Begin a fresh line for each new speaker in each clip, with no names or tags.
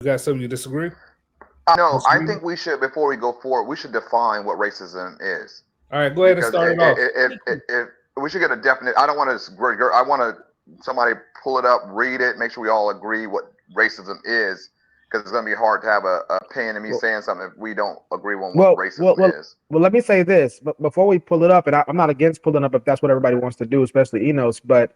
You got something you disagree?
No, I
Disagree?
think we should, before we go forward, we should define what racism is,
All right, go ahead and
because
start it off.
if we should get a definite. I don't want to. I want to somebody pull it up, read it, make sure we all agree what racism is, because it's going to be hard to have a opinion of me saying something if we don't agree on what racism is.
Well, let me say this, but before we pull it up, and I'm not against pulling up if that's what everybody wants to do, especially Enos, but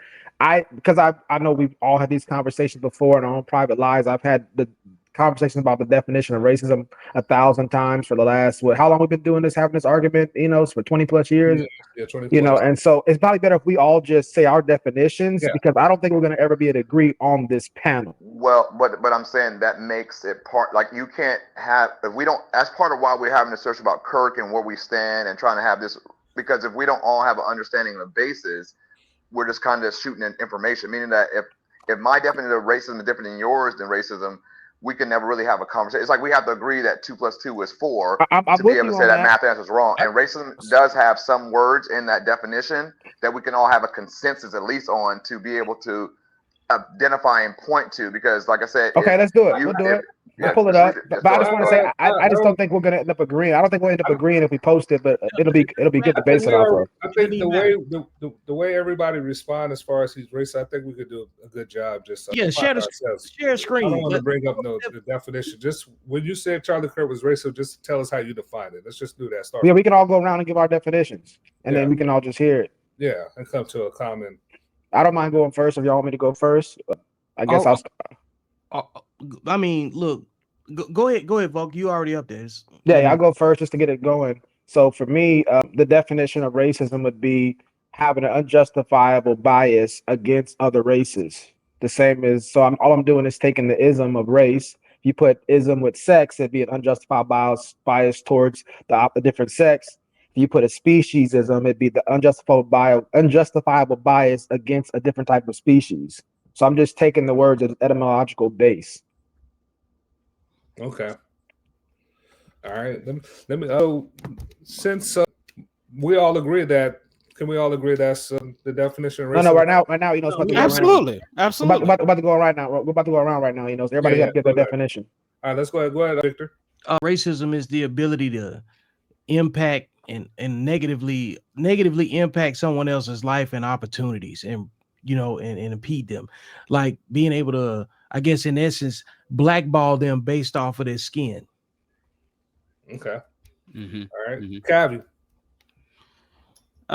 because I know we've all had these conversations before in our own private lives. I've had the conversations about the definition of racism 1,000 times for the last, how long we've been doing this, having this argument, Enos, for 20 plus years.
Yeah, 20
You know,
plus.
and so it's probably better if we all just say our definitions,
Yeah.
because I don't think we're going to ever be able to agree on this panel.
Well, but I'm saying that makes it part, like, you can't have, if we don't, that's part of why we're having a search about Kirk and where we stand and trying to have this, because if we don't all have an understanding of the basis, we're just kind of shooting in information, meaning that if my definition of racism is different than yours, then racism, we can never really have a conversation. It's like we have to agree that 2 plus 2 is 4
I'm
to be
with
able
you
to
on
say that
that.
math answer is wrong. And racism does have some words in that definition that we can all have a consensus at least on, to be able to identify and point to. Because, like I said,
Okay, let's do it. We'll do it. We'll pull it up. But I just want to say, I just don't think we're going to end up agreeing. I don't think we'll end up agreeing if we post it, but it'll be good to base it off of.
I think the way everybody respond as far as he's racist, I think we could do a good job. Just
share screen.
I don't want to bring up the definition. Just when you said Charlie Kirk was racist, just tell us how you define it. Let's just do that. Start.
Yeah, we can all go around and give our definitions, and then we can all just hear it.
Yeah, and come to a common.
I don't mind going first if y'all want me to go first. I guess I'll start.
I mean, look, go ahead, Vulcan. You already up there.
Yeah, I'll go first just to get it going. So for me, the definition of racism would be having an unjustifiable bias against other races. The same as, so all I'm doing is taking the ism of race. If you put ism with sex, it'd be an unjustified bias towards the different sex. If you put a speciesism, it'd be the unjustifiable bias against a different type of species. So I'm just taking the words as etymological base.
Okay. All right. Let me. Since we all agree that, can we all agree that's the definition of racism?
No. Right now, you know,
absolutely.
We're about to go right now. We're about to go around right now. You know, everybody got to get their definition.
All right, let's go ahead, Victor.
Racism is the ability to impact and negatively impact someone else's life and opportunities, and and impede them, like being able to, I guess, in essence, blackball them based off of their skin.
Okay.
Mm-hmm.
All right. Cavi.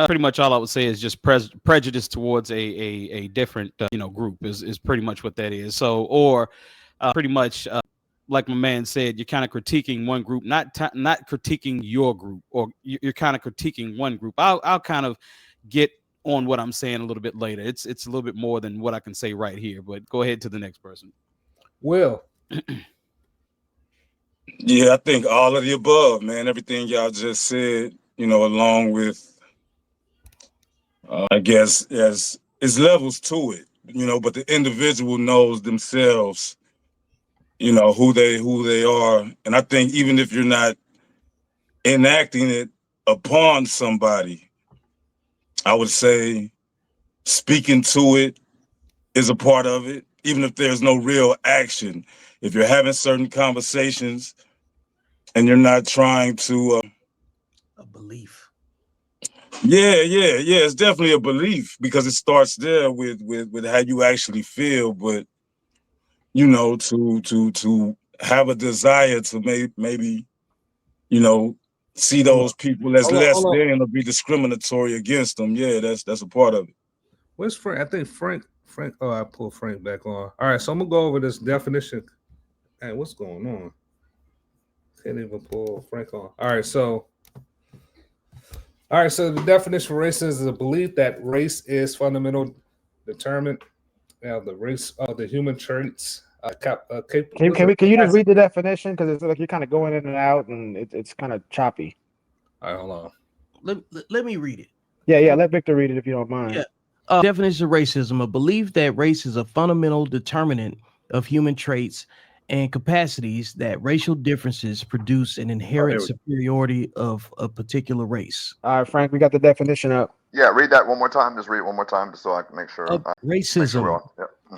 Pretty much all I would say is just prejudice towards a different group is pretty much what that is. So, or pretty much like my man said, you're kind of critiquing one group, not critiquing your group, or you're kind of critiquing one group. I'll kind of get on what I'm saying a little bit later. It's a little bit more than what I can say right here, but go ahead to the next person.
Will.
Yeah, I think all of the above, man. Everything y'all just said, along with, I guess, as it's levels to it, but the individual knows themselves, who they are. And I think even if you're not enacting it upon somebody, I would say speaking to it is a part of it, even if there's no real action. If you're having certain conversations and you're not trying to
a belief.
Yeah, it's definitely a belief, because it starts there with how you actually feel. But to have a desire to maybe see those people as less than, or be discriminatory against them. Yeah, that's a part of it.
Where's Frank? I think Frank. Oh, I pulled Frank back on. All right, so I'm gonna go over this definition. Hey, what's going on? Can't even pull Frank on. All right, so the definition for racism is a belief that race is fundamental, determined, the race of the human traits.
Can you just read the definition, because it's like you're kind of going in and out, and it's kind of choppy.
All right, hold
on. Let me read it.
Yeah. Let Victor read it if you don't mind.
Yeah. Definition of racism: a belief that race is a fundamental determinant of human traits and capacities, that racial differences produce an inherent superiority of a particular race.
All right, Frank, we got the definition up.
Yeah, read that one more time. Just read it one more time, just so I can make sure.
Racism,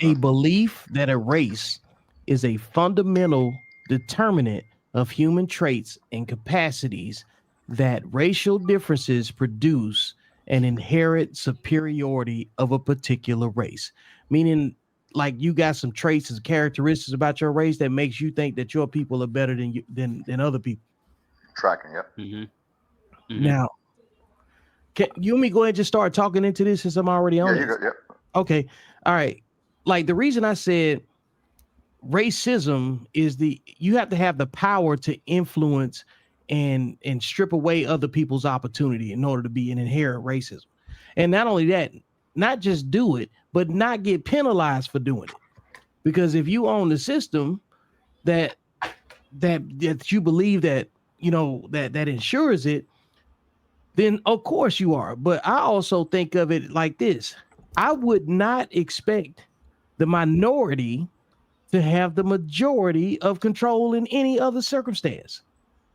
a belief that a race is a fundamental determinant of human traits and capacities that racial differences produce an inherent superiority of a particular race. Meaning, like you got some traits and characteristics about your race that makes you think that your people are better than you than other people.
Tracking. Yep.
Now, can you and me go ahead and just start talking into this since I'm already on
Yeah, you
this?
go. Yep.
Okay. All right. Like the reason I said racism is you have to have the power to influence and strip away other people's opportunity in order to be an inherent racism. And not only that, not just do it, but not get penalized for doing it. Because if you own the system that you believe that that ensures it, then of course you are. But I also think of it like this: I would not expect the minority to have the majority of control in any other circumstance.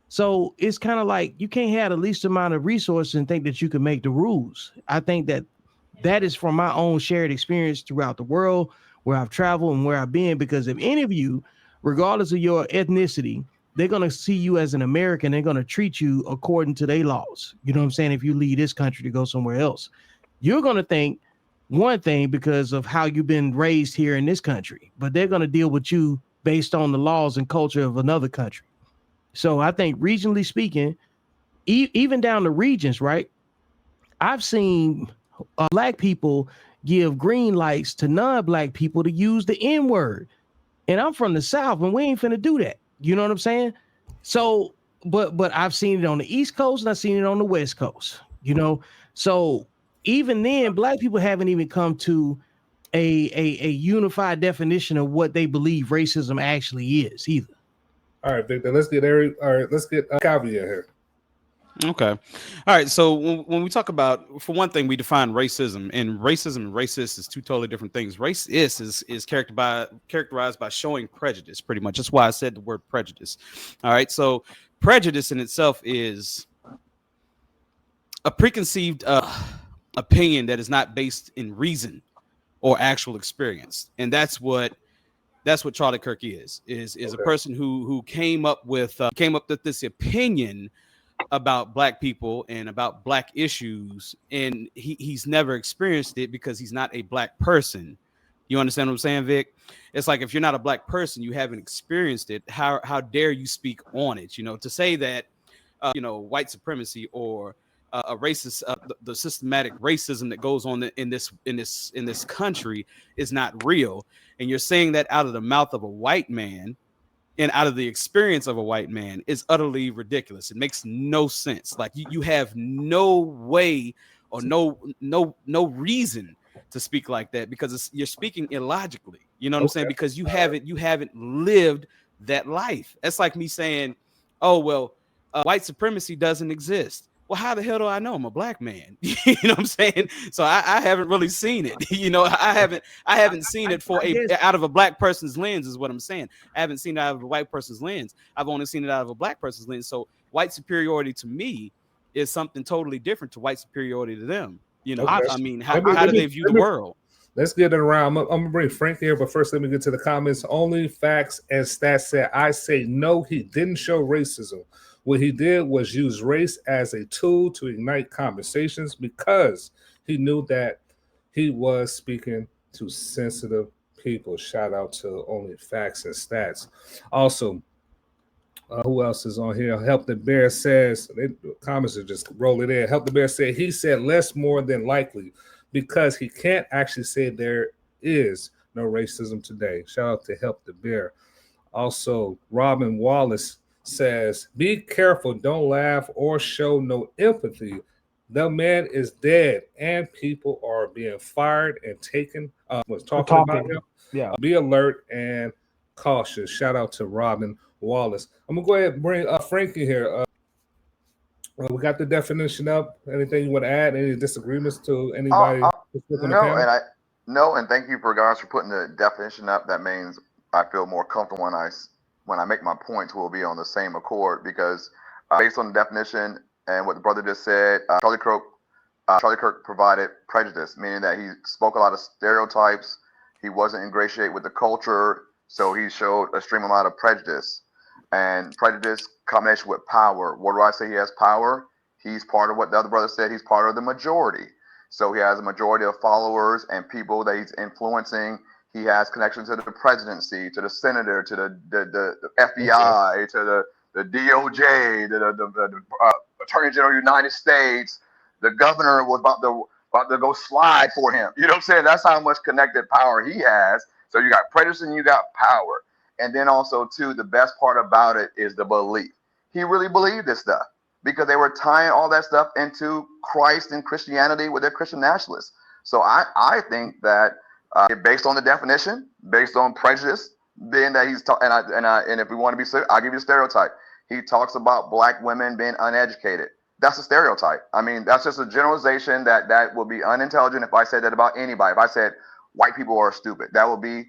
So it's kind of like you can't have the least amount of resources and think that you can make the rules. I think that is from my own shared experience throughout the world where I've traveled and where I've been. Because if any of you, regardless of your ethnicity, they're going to see you as an American, they're going to treat you according to their laws. You know what I'm saying? If you leave this country to go somewhere else, you're going to think one thing because of how you've been raised here in this country, but they're going to deal with you based on the laws and culture of another country. So I think regionally speaking, even down to regions, right? I've seen black people give green lights to non-black people to use the N-word. And I'm from the South and we ain't finna do that. You know what I'm saying? So, but I've seen it on the East Coast and I've seen it on the West Coast, So even then, black people haven't even come to a unified definition of what they believe racism actually is either.
All right, Victor, let's get Kavi here.
Okay. All right. So when we talk about, for one thing, we define racism, and racist is two totally different things. Racist is characterized by showing prejudice, pretty much. That's why I said the word prejudice. All right. So prejudice in itself is a preconceived opinion that is not based in reason or actual experience, and that's what Charlie Kirk is okay. A person who came up with this opinion about black people and about black issues, and he's never experienced it because he's not a black person. You understand what I'm saying, Vic? It's like, if you're not a black person, you haven't experienced it. How dare you speak on it? To say that white supremacy or a racist the systematic racism that goes on in this country is not real, and you're saying that out of the mouth of a white man and out of the experience of a white man is utterly ridiculous. It makes no sense. Like you have no way or no reason to speak like that, because you're speaking illogically. You know what I'm saying? Because you haven't lived that life. That's like me saying, oh, well, white supremacy doesn't exist. Well, how the hell do I know? I'm a black man. You know what I'm saying? So I haven't really seen it. I haven't seen it out of a black person's lens, is what I'm saying. I haven't seen it out of a white person's lens. I've only seen it out of a black person's lens. So white superiority to me is something totally different to white superiority to them. I mean, how do they view the world?
Let's get it around. I'm gonna bring Frank here, but first let me get to the comments. Only facts and stats said, I say no, he didn't show racism. What he did was use race as a tool to ignite conversations because he knew that he was speaking to sensitive people. Shout out to Only Facts and Stats. Also, who else is on here? Help the Bear says, comments are just rolling in. Help the Bear said, he said less more than likely because he can't actually say there is no racism today. Shout out to Help the Bear. Also, Robin Wallace says, be careful, don't laugh or show no empathy. The man is dead and people are being fired and taken. Was talking about him.
Yeah.
Be alert and cautious. Shout out to Robin Wallace. I'm gonna go ahead and bring Frankie here. We got the definition up. Anything you want to add? Any disagreements to anybody?
No, and thank you for guys for putting the definition up. That means I feel more comfortable when I make my points. We'll be on the same accord, because based on the definition and what the brother just said, Charlie Kirk provided prejudice, meaning that he spoke a lot of stereotypes. He wasn't ingratiated with the culture, So he showed a extreme amount of prejudice, and prejudice combination with power. What do I say? He has power. He's part of what the other brother said. He's part of the majority. So he has a majority of followers and people that he's influencing. He has connections to the presidency, to the senator, to the FBI, to the DOJ, the Attorney General of the United States. The governor was about to go slide for him. You know what I'm saying? That's how much connected power he has. So you got prejudice and you got power. And then also, too, the best part about it is the belief. He really believed this stuff because they were tying all that stuff into Christ and Christianity with their Christian nationalists. So I think that based on the definition, based on prejudice, being that he's and if we want to be serious, I'll give you a stereotype. He talks about black women being uneducated. That's a stereotype. I mean, that's just a generalization that will be unintelligent if I said that about anybody. If I said white people are stupid, that would be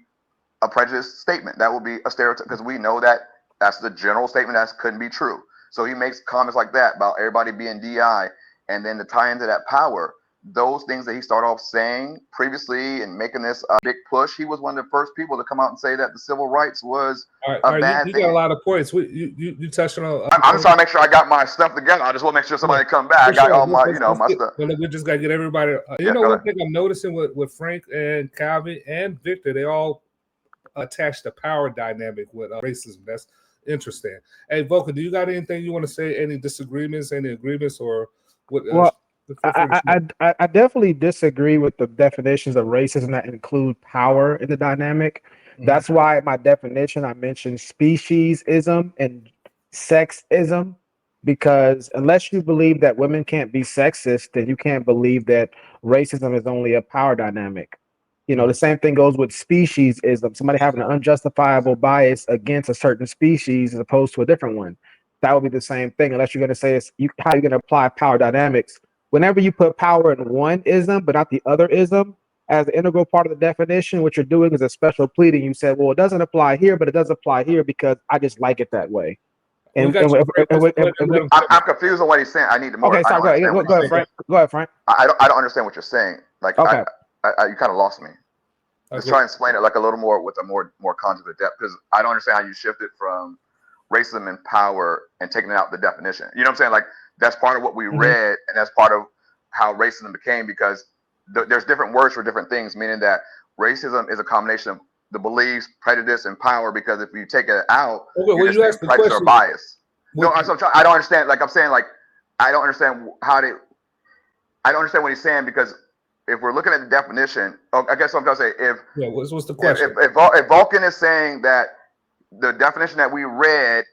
a prejudice statement. That would be a stereotype because we know that that's the general statement that couldn't be true. So he makes comments like that about everybody being DI, and then to tie into that power, those things that he started off saying previously and making this big push. He was one of the first people to come out and say that the civil rights was a bad thing.
You got a lot of points. You touched on.
I'm trying to make sure I got my stuff together. I just want to make sure somebody come back. I got all my, my stuff.
We just gotta get everybody. One thing I'm noticing with Frank and Calvin and Victor, they all attach the power dynamic with racism. That's interesting. Hey, Vulcan, do you got anything you want to say? Any disagreements? Any agreements? Or what?
Well, I definitely disagree with the definitions of racism that include power in the dynamic. Mm-hmm. That's why my definition I mentioned speciesism and sexism, because unless you believe that women can't be sexist, then you can't believe that racism is only a power dynamic. The same thing goes with speciesism. Somebody having an unjustifiable bias against a certain species as opposed to a different one. That would be the same thing, unless you're going to say how you're going to apply power dynamics. Whenever you put power in one ism, but not the other ism, as an integral part of the definition, what you're doing is a special pleading. You said, well, it doesn't apply here, but it does apply here because I just like it that way.
I'm confused on what he's saying. I need to more.
Okay, sorry, go ahead, Frank. Go ahead, Frank.
I don't understand what you're saying. Like, okay. You kind of lost me. Let's try and explain it like a little more with a more concept of depth, because I don't understand how you shifted from racism and power and taking out the definition. You know what I'm saying? Like, that's part of what we read, and that's part of how racism became, because there's different words for different things, meaning that racism is a combination of the beliefs, prejudice, and power, because if you take it out, you're just prejudice or bias. No, I don't understand. Like I'm saying, like, I don't understand what he's saying, because if we're looking at the definition, I guess what I'm trying to say,
what's the question?
If Vulcan is saying that the definition that we read,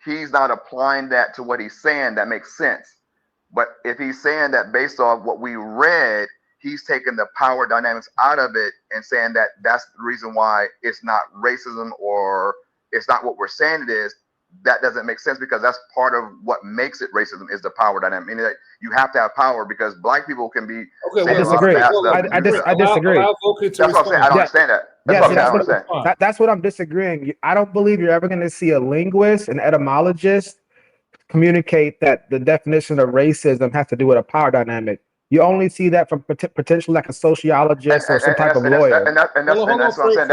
he's not applying that to what he's saying, that makes sense. But if he's saying that based off what we read, he's taking the power dynamics out of it and saying that that's the reason why it's not racism or it's not what we're saying it is, that doesn't make sense, because that's part of what makes it racism is the power dynamic. Meaning that you have to have power, because black people can be.
I disagree. I disagree.
That's what I'm saying. I don't understand that.
That's what I'm disagreeing. I don't believe you're ever going to see a linguist, an etymologist, communicate that the definition of racism has to do with a power dynamic. You only see that from potentially like a sociologist or some type of lawyer.
And that's what I'm saying.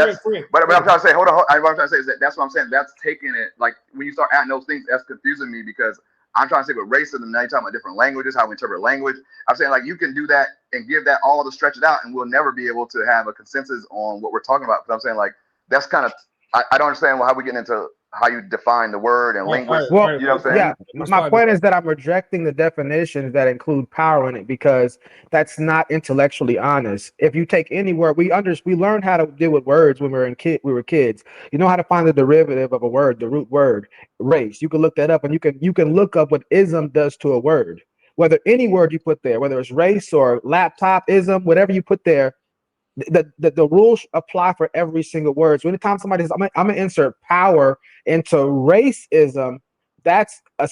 But I'm trying to say, hold on. What I'm trying to say is that's what I'm saying. That's taking it, like, when you start adding those things, that's confusing me, because I'm trying to say with racism, now you're talking about different languages, how we interpret language. I'm saying, like, you can do that and give that all to stretch it out, and we'll never be able to have a consensus on what we're talking about. But I'm saying, like, that's kind of, I don't understand how we get into how you define the word and language.
Well,
you know what I'm saying?
Yeah, my point is that I'm rejecting the definitions that include power in it, because that's not intellectually honest. If you take any word, we learned how to deal with words when we were kids. You know how to find the derivative of a word, the root word, race. You can look that up, and you can look up what ism does to a word. Whether any word you put there, whether it's race or laptop ism, whatever you put there, the rules apply for every single word. So anytime somebody says, I'm gonna insert power into racism, that's a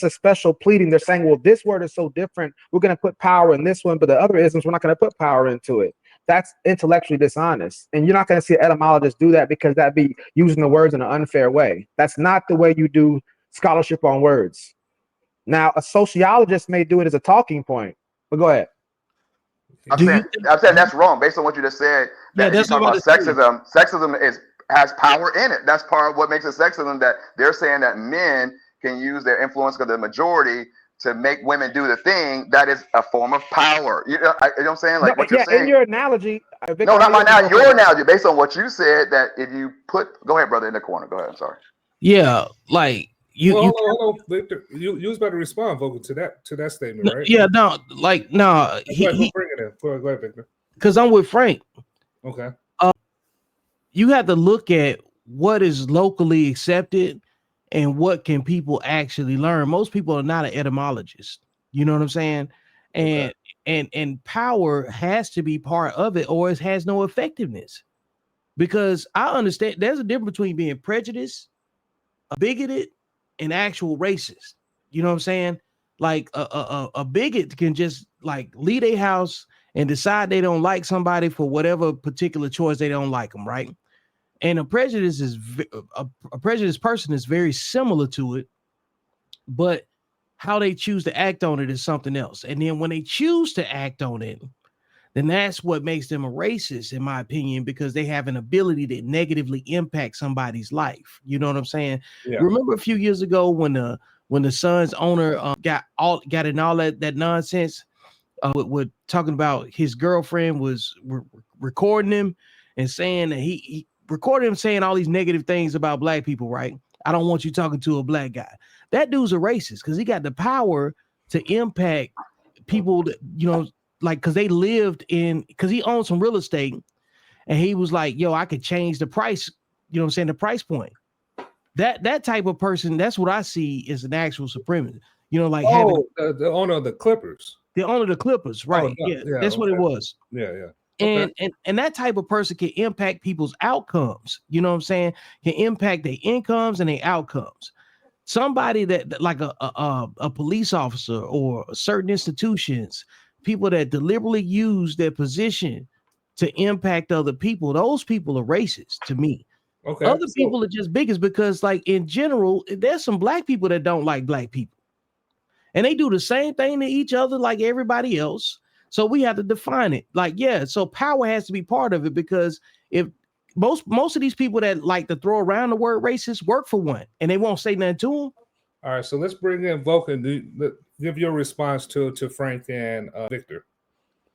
special pleading. They're saying, well, this word is so different, we're gonna put power in this one, but the other isms, we're not gonna put power into it. That's intellectually dishonest. And you're not gonna see an etymologist do that, because that'd be using the words in an unfair way. That's not the way you do scholarship on words. Now, a sociologist may do it as a talking point, but go ahead.
I'm saying that's wrong based on what you just said. That
that's
talking about sexism. Sexism is has power in it. That's part of what makes it sexism, that they're saying that men can use their influence of the majority to make women do the thing. That is a form of power. You know what I'm saying? Like,
No,
what you're
yeah, in
saying.
your analogy, Victor,
No,
I
not
know
my now.
you're
Your analogy, based on what you said, that if you put, go ahead, brother, in the corner. Go ahead. I'm sorry.
Yeah, like
Well,
you
hold on, Victor. You was about to respond, Vulcan, to that statement, right?
yeah, no, like no,
Go ahead, bring it in. Go ahead, Victor.
because I'm with Frank.
Okay.
You have to look at what is locally accepted and what can people actually learn. Most people are not an etymologist. You know what I'm saying? And and power has to be part of it, or it has no effectiveness. Because I understand there's a difference between being prejudiced, bigoted, and actual racist. You know what I'm saying? Like a bigot can just like leave a house and decide they don't like somebody for whatever particular choice they don't like them, right? And a prejudice is a prejudiced person is very similar to it, but how they choose to act on it is something else. And then when they choose to act on it, then that's what makes them a racist, in my opinion, because they have an ability to negatively impact somebody's life. You know what I'm saying?
Yeah.
Remember a few years ago when the Suns owner got in all that nonsense with talking about his girlfriend was recording him and saying that he recorded him saying all these negative things about black people, right? I don't want you talking to a black guy. That dude's a racist because he got the power to impact people that, like, because they lived in, because he owned some real estate and he was like, yo, I could change the price, you know what I'm saying, the price point. That type of person, that's what I see as an actual supremacist. Like having
the owner of the Clippers.
the owner of the Clippers, right? Yeah, that's what it was.
Yeah.
And that type of person can impact people's outcomes. You know what I'm saying? Can impact their incomes and their outcomes. Somebody that like a police officer or certain institutions, people that deliberately use their position to impact other people, those people are racist to me.
Okay.
Other people are just bigots because, like, in general, there's some black people that don't like black people. And they do the same thing to each other like everybody else. So we have to define it. Like, yeah, so power has to be part of it, because if most of these people that like to throw around the word racist work for one and they won't say nothing to them.
All right, so let's bring in Vulcan. Give your response to Frank and Victor.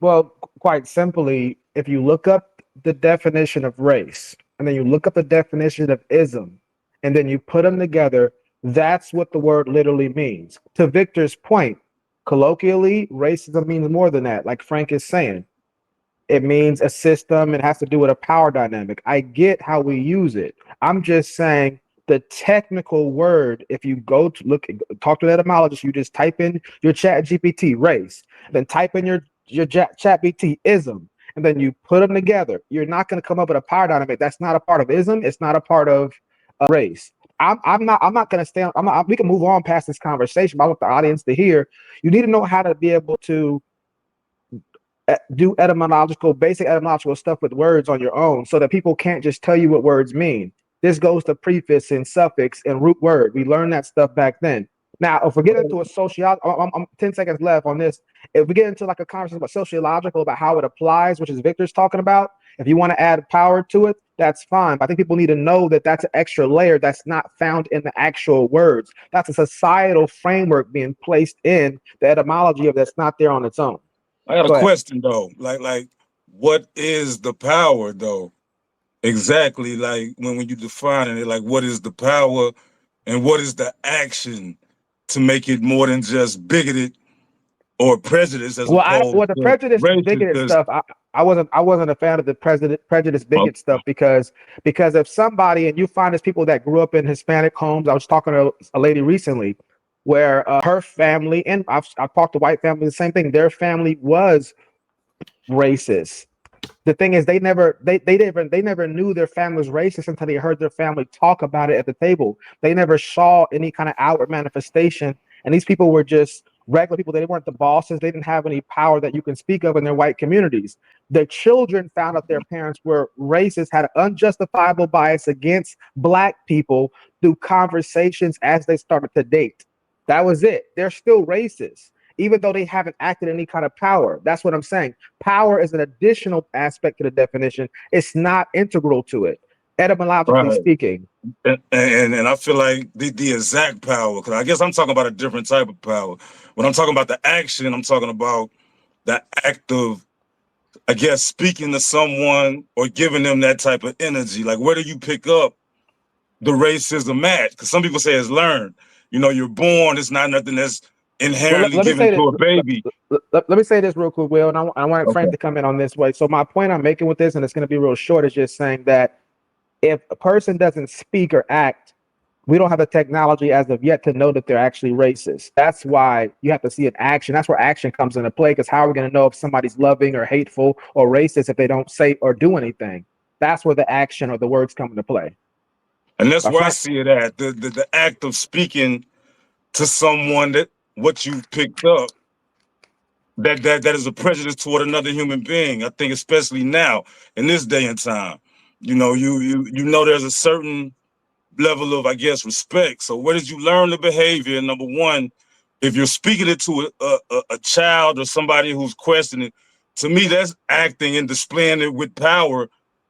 Well, quite simply, if you look up the definition of race and then you look up the definition of ism and then you put them together, that's what the word literally means. To Victor's point, colloquially, racism means more than that, like Frank is saying. It means a system. It has to do with a power dynamic. I get how we use it. I'm just saying the technical word, if you go to talk to that etymologist, you just type in your chat GPT race, then type in your chat GPT ism, and then you put them together. You're not going to come up with a power dynamic. That's not a part of ism. It's not a part of race. I'm not going to stand. We can move on past this conversation, but I want the audience to hear. You need to know how to be able to do basic etymological stuff with words on your own, so that people can't just tell you what words mean. This goes to prefix and suffix and root word. We learned that stuff back then. Now, if we get into a sociology, I'm 10 seconds left on this. If we get into like a conversation about sociological, about how it applies, which is Victor's talking about, if you want to add power to it, that's fine. But I think people need to know that that's an extra layer that's not found in the actual words. That's a societal framework being placed in the etymology of that's not there on its own.
I got a question though. Like, what is the power though? Exactly. Like when you define it, like what is the power and what is the action to make it more than just bigoted or prejudice as opposed
the
to
prejudice
racist?
bigoted stuff, I wasn't a fan of the prejudice bigot stuff because if somebody, and you find there's people that grew up in Hispanic homes. I was talking to a lady recently where her family, and I've talked to white families, the same thing. Their family was racist. The thing is, they never knew their family was racist until they heard their family talk about it at the table. They never saw any kind of outward manifestation, and these people were just regular people. They weren't the bosses. They didn't have any power that you can speak of in their white communities. The children found out their parents were racist, had an unjustifiable bias against black people through conversations as they started to date. That was it. They're still racist, even though they haven't acted any kind of power. That's what I'm saying. Power is an additional aspect to the definition. It's not integral to it. etymologically
Right.
speaking.
And I feel like the exact power, because I guess I'm talking about a different type of power. When I'm talking about the action, I'm talking about the act of, I guess, speaking to someone or giving them that type of energy. Like, where do you pick up the racism at? Because some people say it's learned. You know, you're born, it's not nothing that's
Well,
inherently
let me
given
say
to
that.
a baby.
Let me say this real quick, Will, and I want
Okay.
Frank to come in on this way. So my point I'm making with this, and it's going to be real short, is just saying that if a person doesn't speak or act, we don't have the technology as of yet to know that they're actually racist. That's why you have to see an action. That's where action comes into play. Because how are we going to know if somebody's loving or hateful or racist if they don't say or do anything? That's where the action or the words come into play.
And that's where I
Frank,
see it at. The act of speaking to someone that what you've picked up that is a prejudice toward another human being. I think especially now in this day and time, you know, you know there's a certain level of, I guess, respect. So where did you learn the behavior? Number one, if you're speaking it to a child or somebody who's questioning, to me that's acting and displaying it with power,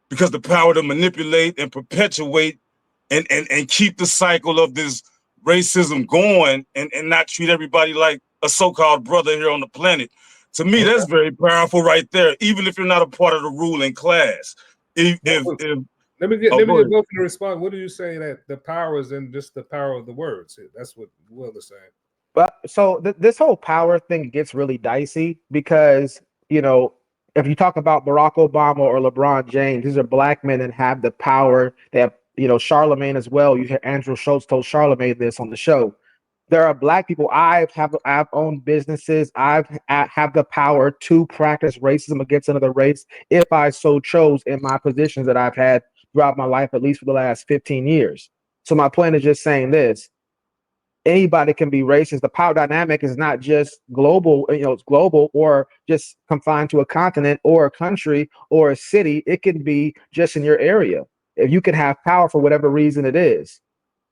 because the power to manipulate and perpetuate and keep the cycle of this racism going and not treat everybody like a so-called brother here on the planet. To me, that's very powerful right there, even if you're not a part of the ruling class. If
Let me get
go ahead.
both to respond. What do you say that the power is in just the power of the words? That's what Will is saying.
but so this whole power thing gets really dicey because, you know, if you talk about Barack Obama or LeBron James, these are black men that have the power. They have, you know, Charlemagne as well. You hear Andrew Schultz told Charlemagne this on the show. There are black people. I've owned businesses. I have the power to practice racism against another race if I so chose in my positions that I've had throughout my life, at least for the last 15 years. So my point is just saying this: anybody can be racist. The power dynamic is not just global, you know, it's global or just confined to a continent or a country or a city. It can be just in your area. If you can have power for whatever reason it is,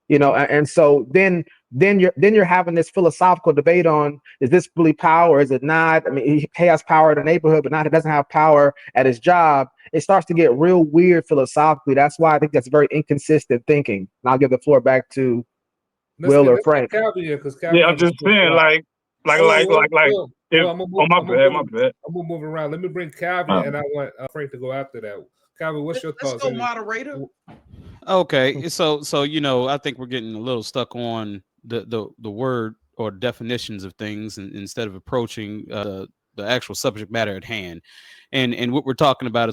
you know, and so then you're having this philosophical debate on, is this really power? Is it not? I mean, he has power in the neighborhood, but not, he doesn't have power at his job. It starts to get real weird philosophically. That's why I think that's very inconsistent thinking. And I'll give the floor back to Will or
Let's get
Frank.
Calvin here because
Yeah,
Calvin
I'm
has a
just
good
saying,
spot.
if
I'm gonna
oh
move,
my
I'm gonna
bad,
move,
my bad.
I'm gonna move around. Let me bring Calvin, and I want Frank to go after that. Calvin, what's your
Let's
thoughts?
go, moderator.
Okay, so you know, I think we're getting a little stuck on the word or definitions of things, and instead of approaching the actual subject matter at hand. And what we're talking about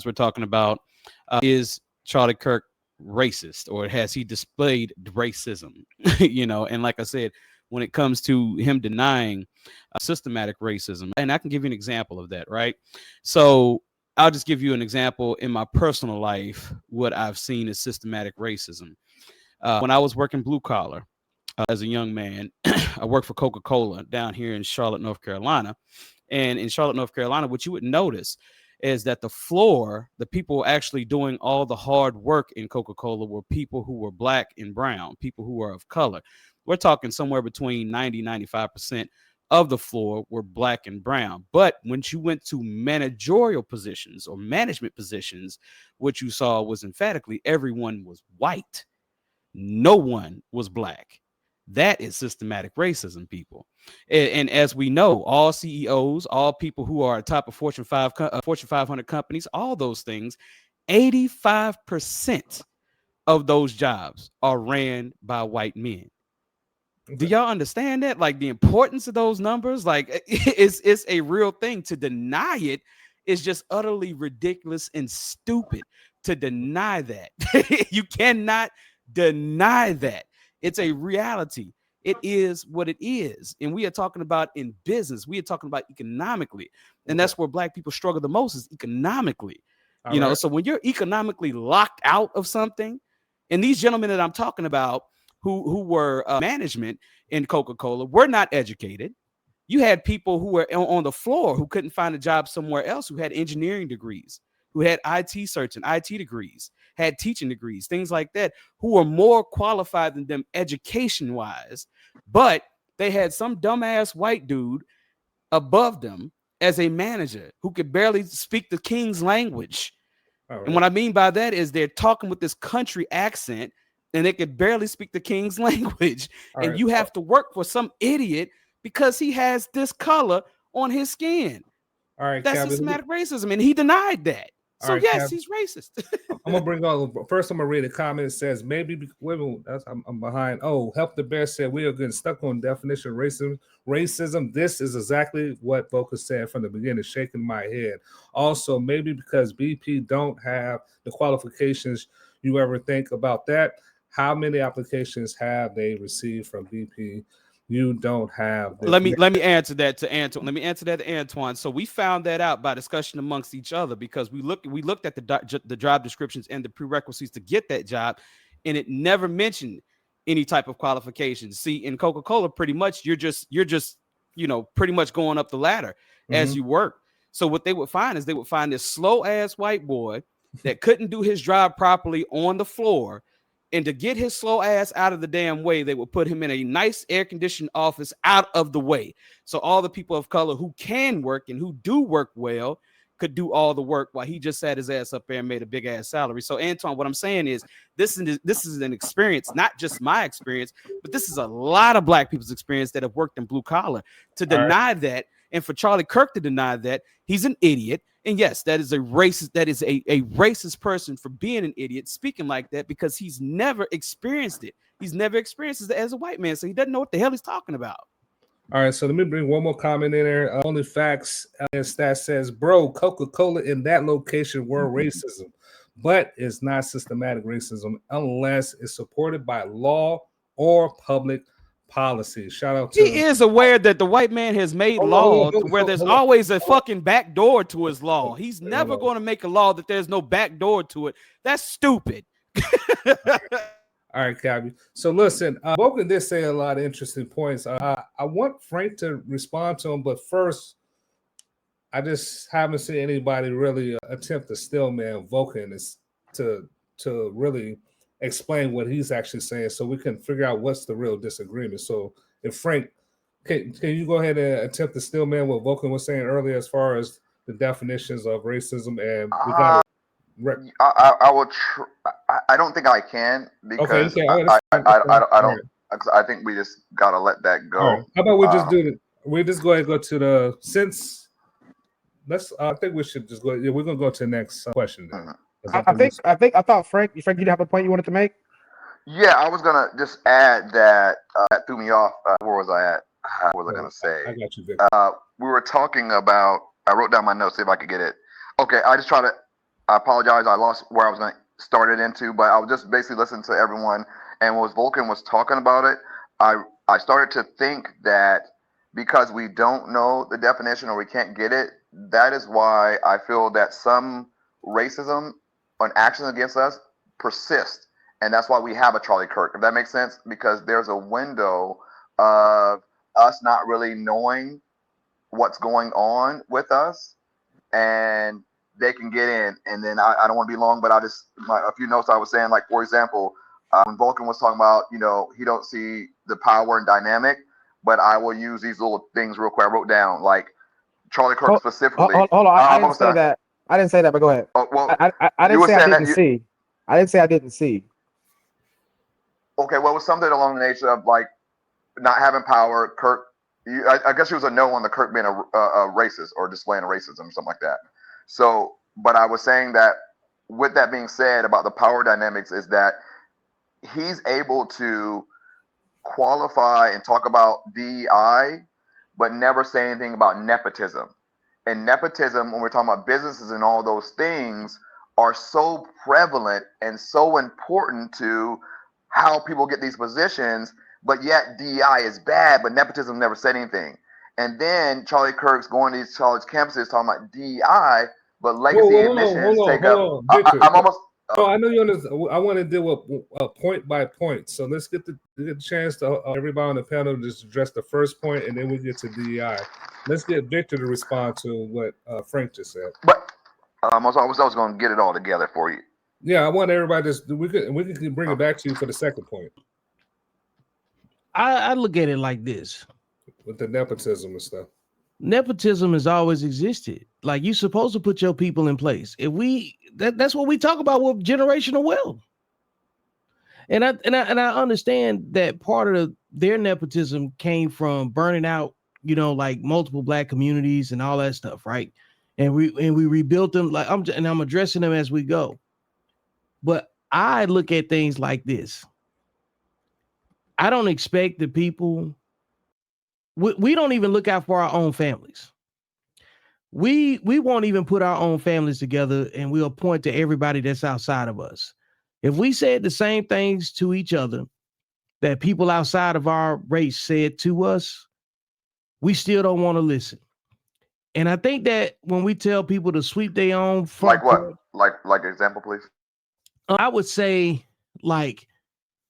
is Charlie Kirk racist, or has he displayed racism? You know, and like I said, when it comes to him denying systematic racism, and I can give you an example of that, right? So I'll just give you an example in my personal life. What I've seen is systematic racism. When I was working blue collar as a young man, I worked for Coca-Cola down here in Charlotte, North Carolina. And in Charlotte, North Carolina, what you would notice is that the floor, the people actually doing all the hard work in Coca-Cola were people who were black and brown, people who were of color. We're talking somewhere between 90-95% of the floor were black and brown. But when you went to managerial positions or management positions, what you saw was emphatically everyone was white. No one was black. That is systematic racism, people. And as we know, all CEOs, all people who are atop of Fortune 500 companies, all those things, 85% of those jobs are ran by white men. Do y'all understand that? Like the importance of those numbers, like it's a real thing. To deny it is just utterly ridiculous and stupid. To deny that, you cannot deny that. It's a reality. It is what it is. And we are talking about in business. We are talking about economically. And that's where black people struggle the most, is economically.
All
You know,
right.
so when you're economically locked out of something, and these gentlemen that I'm talking about who were management in Coca-Cola were not educated. You had people who were on the floor who couldn't find a job somewhere else, who had engineering degrees, who had IT certs and IT degrees, had teaching degrees, things like that, who were more qualified than them education-wise, but they had some dumbass white dude above them as a manager who could barely speak the king's language.
All
And what I mean by that is they're talking with this country accent and they could barely speak the king's language.
All
and
right.
you have to work for some idiot because he has this color on his skin.
All right,
That's
Cabby,
systematic racism. And he denied that. So
right,
yes,
Cabby.
he's racist.
I'm gonna bring on first. I'm gonna read a comment. It says maybe I'm behind. Oh, Help the Bear said we are getting stuck on definition of racism. This is exactly what Vulcan said from the beginning, shaking my head. Also, maybe because BP don't have the qualifications. You ever think about that? How many applications have they received from BP? You don't have.
Let me answer that to Antoine. Let me answer that to Antoine. So we found that out by discussion amongst each other because we looked at the job descriptions and the prerequisites to get that job, and it never mentioned any type of qualifications. See, in Coca-Cola, pretty much you're just pretty much going up the ladder as you work. So what they would find is they would find this slow ass white boy that couldn't do his job properly on the floor. And to get his slow ass out of the damn way, they would put him in a nice air-conditioned office out of the way. So all the people of color who can work and who do work well could do all the work while he just sat his ass up there and made a big ass salary. So Antoine, what I'm saying is this is an experience, not just my experience, but this is a lot of black people's experience that have worked in blue collar. To deny that, and for Charlie Kirk to deny that, he's an idiot. And yes, that is a racist. That is a racist person for being an idiot, speaking like that because he's never experienced it. He's never experienced it as a white man, so he doesn't know what the hell he's talking about.
All right, so let me bring one more comment in there. Only facts and stats says, bro, Coca-Cola in that location were racism, but it's not systematic racism unless it's supported by law or public policy. Shout out to
he is aware that the white man has made law where there's always a fucking back door to his law. He's never going to make a law that there's no back door to it. That's stupid.
All right, Cabby. So listen, Vulcan did say a lot of interesting points. I want Frank to respond to him, but first, I just haven't seen anybody really attempt to stillman Vulcan is to really explain what he's actually saying, so we can figure out what's the real disagreement. So, if Frank, can you go ahead and attempt to stillman what Vulcan was saying earlier as far as the definitions of racism? And we got.
I will. I don't think I can because I don't. I think we just gotta let that go.
Right. How about we just do it? We just go ahead and go to the since. Let's. I think we should just go. Yeah, we're gonna go to the next question. Then.
I thought Frank, you have a point you wanted to make?
Yeah, I was gonna just add that that threw me off. Where was I at? What was I gonna say?
I got you, Victor.
We were talking about. I wrote down my notes, see if I could get it. Okay, I apologize. I lost where I was going to start it into, but I was just basically listening to everyone. And when Vulcan was talking about it, I started to think that because we don't know the definition or we can't get it, that is why I feel that some racism and actions against us persist. And that's why we have a Charlie Kirk, if that makes sense, because there's a window of us not really knowing what's going on with us. And they can get in, and then I don't want to be long, but a few notes I was saying, like, for example, when Vulcan was talking about, he don't see the power and dynamic, but I will use these little things real quick. I wrote down, like, Charlie Kirk specifically.
Hold on, I didn't say that. I didn't say that, but go ahead.
Oh, well,
I didn't say I didn't see. I didn't say I didn't see.
Okay, well, it was something along the nature of, like, not having power. Kirk, I guess she was a no on the Kirk being a racist or displaying racism or something like that. So, but I was saying that with that being said about the power dynamics is that he's able to qualify and talk about DEI, but never say anything about nepotism. And nepotism, when we're talking about businesses and all those things, are so prevalent and so important to how people get these positions, but yet DEI is bad, but nepotism never said anything. And then Charlie Kirk's going to these college campuses talking about DEI, but legacy admissions take up. I'm almost.
Oh, I know you understand. I want to deal with point by point. So let's get the chance to everybody on the panel to just address the first point, and then we get to DEI. Let's get Victor to respond to what Frank just said.
But I was going to get it all together for you.
Yeah, I want everybody to. We can bring it back to you for the second point.
I look at it like this.
With the nepotism and stuff.
nepotism has always existed. Like, you're supposed to put your people in place. If that's what we talk about with generational wealth. And I understand that part of their nepotism came from burning out, like multiple Black communities and all that stuff, right? And we rebuilt them. Like, I'm addressing them as we go. But I look at things like this. I don't expect the people. We don't even look out for our own families. We won't even put our own families together, and we'll point to everybody that's outside of us. If we said the same things to each other that people outside of our race said to us, we still don't want to listen. And I think that when we tell people to sweep their own front
Like what?
porch,
Like example, please.
I would say, like,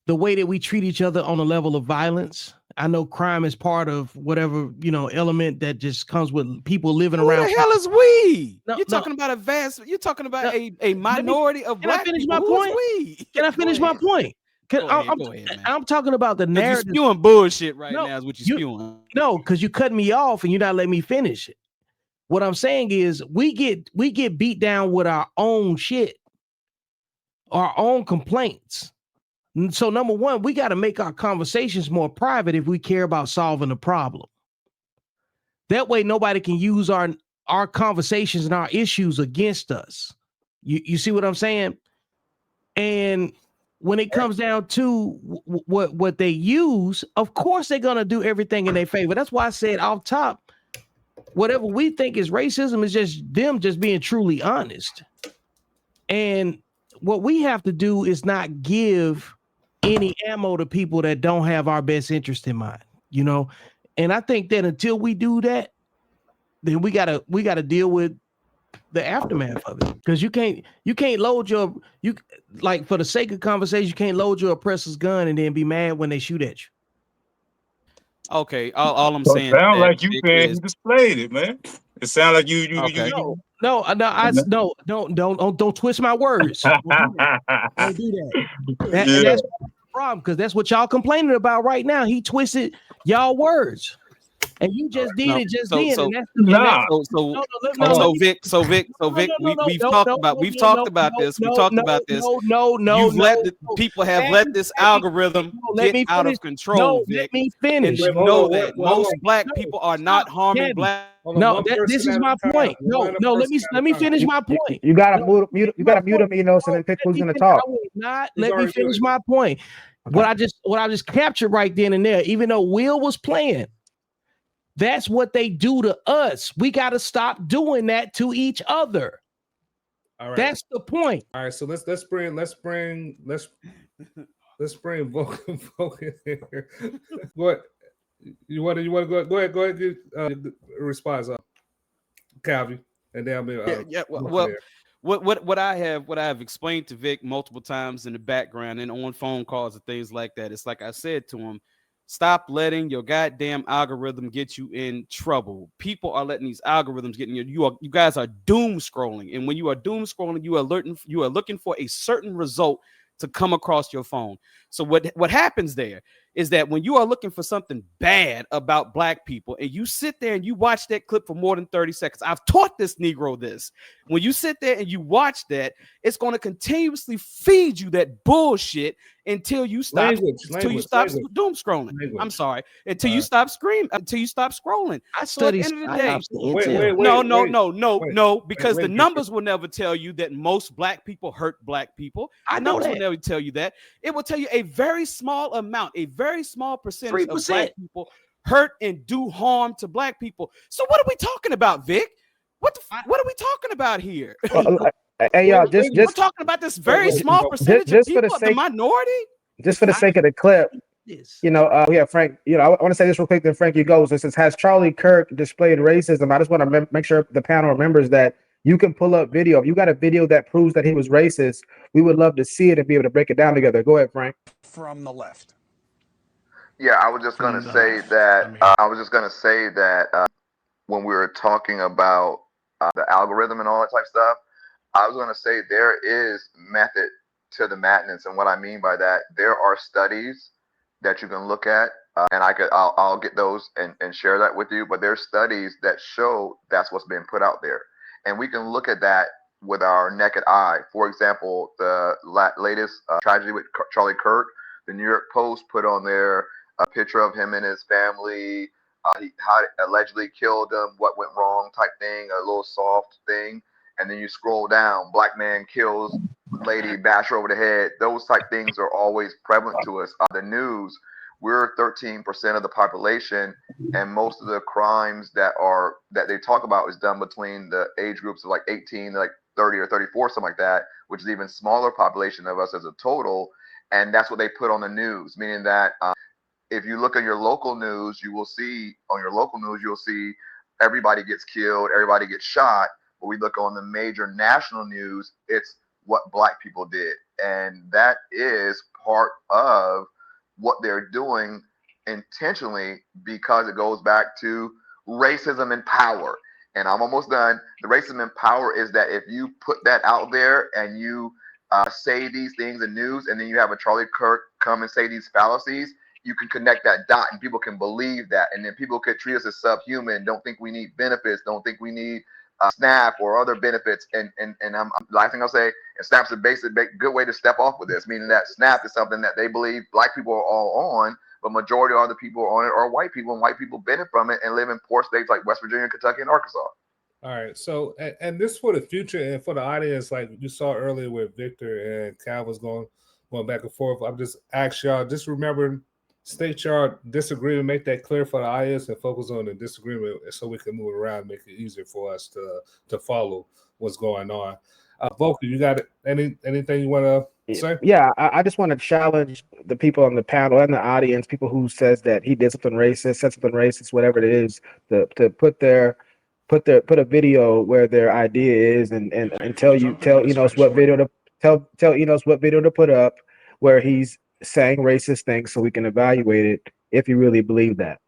the way that we treat each other on a level of violence. I know crime is part of whatever, element that just comes with people living around.
Who the hell is we?
No,
You're talking about you're talking about a minority of Black people. Who is we?
Can I finish my point?
Go ahead, man.
I'm talking about the narrative.
You're spewing bullshit right now is what you're spewing.
No, because you cut me off and you're not letting me finish it. What I'm saying is we get beat down with our own shit, our own complaints. So number one, we got to make our conversations more private if we care about solving the problem. That way, nobody can use our conversations and our issues against us. You see what I'm saying? And when it comes down to what they use, of course they're gonna do everything in their favor. That's why I said off top, whatever we think is racism is just them just being truly honest. And what we have to do is not give any ammo to people that don't have our best interest in mind, And I think that until we do that, then we gotta deal with the aftermath of it. Because you can't load for the sake of conversation, you can't load your oppressor's gun and then be mad when they shoot at you.
Okay, all I'm
So
saying.
it sound like you saying you displayed it, man. It sounds like you.
Okay.
Don't twist my words. Don't do that. And that's the problem, because that's what y'all complaining about right now. He twisted y'all words, and you just did it just then.
So Vic, we've talked about this. People have let this algorithm get out of control. Vic.
Let me finish.
You know that most Black people are not harming Black.
No, this is my point. No, let me finish my point.
You gotta mute him, so then pick who's gonna talk.
Let me finish my point. Okay. What I just captured right then and there, even though Will was playing, that's what they do to us. We got to stop doing that to each other. All right. That's the point.
All right, so let's bring Vulcan here. What you want to go ahead get response up, Calvi, and then
what I have explained to Vic multiple times in the background and on phone calls and things like that. It's like I said to him, stop letting your goddamn algorithm get you in trouble. People are letting these algorithms get in you. You guys are doom scrolling, and when you are doom scrolling, you are looking for a certain result to come across your phone. So what happens there is that when you are looking for something bad about Black people and you sit there and you watch that clip for more than 30 seconds, I've taught this Negro this. When you sit there and you watch that, it's going to continuously feed you that bullshit until you stop doom scrolling. I'm sorry. Until you stop scrolling.
I study.
So at the end of the day, no, because the numbers will never tell you that most Black people hurt Black people.
I know that.
Will never tell you that. It will tell you a very small amount, a very small percentage
3%.
of Black people hurt and do harm to Black people. So what are we talking about, Vic? What are we talking about here?
Hey, y'all, we're
talking about this very small percentage of people, the minority.
Just for the sake of the clip, we have Frank. I want to say this real quick. Then Frankie goes. This is, has Charlie Kirk displayed racism? I just want to make sure the panel remembers that you can pull up video. If you got a video that proves that he was racist, we would love to see it and be able to break it down together. Go ahead, Frank.
From the left.
Yeah, I was just going to say that. When we were talking about the algorithm and all that type of stuff, I was going to say there is method to the madness, and what I mean by that, there are studies that you can look at, and I'll get those and share that with you. But there's studies that show that's what's being put out there, and we can look at that with our naked eye. For example, the latest tragedy with Charlie Kirk, the New York Post put on there a picture of him and his family, how it allegedly killed him, what went wrong type thing, a little soft thing. And then you scroll down, black man kills lady, bash her over the head. Those type things are always prevalent to us. The news, we're 13% of the population, and most of the crimes that they talk about is done between the age groups of like 18 to like 30 or 34, something like that, which is even smaller population of us as a total. And that's what they put on the news, meaning that if you look at your local news, you'll see everybody gets killed, everybody gets shot. But we look on the major national news, it's what black people did. And that is part of what they're doing intentionally, because it goes back to racism and power. And I'm almost done. The racism and power is that if you put that out there and you say these things in news, and then you have a Charlie Kirk come and say these fallacies, you can connect that dot and people can believe that. And then people could treat us as subhuman, don't think we need benefits, don't think we need SNAP or other benefits. And I'm last thing I'll say, and SNAP's a basic good way to step off with this, meaning that SNAP is something that they believe black people are all on, but majority of the people on it are white people, and white people benefit from it and live in poor states like West Virginia, Kentucky, and Arkansas.
All right. So, and this for the future and for the audience, like you saw earlier with Victor and Cal was going back and forth. I'm just ask y'all, just remember, state your disagreement, make that clear for the audience, and focus on the disagreement so we can move around, make it easier for us to follow what's going on. Vulcan, you got anything you want to say?
Yeah, I just want to challenge the people on the panel and the audience, people who says that he did something racist, said something racist, whatever it is, to put a video where their idea is and tell Enos what video to tell Enos what video to put up where he's saying racist things so we can evaluate it if you really believe that.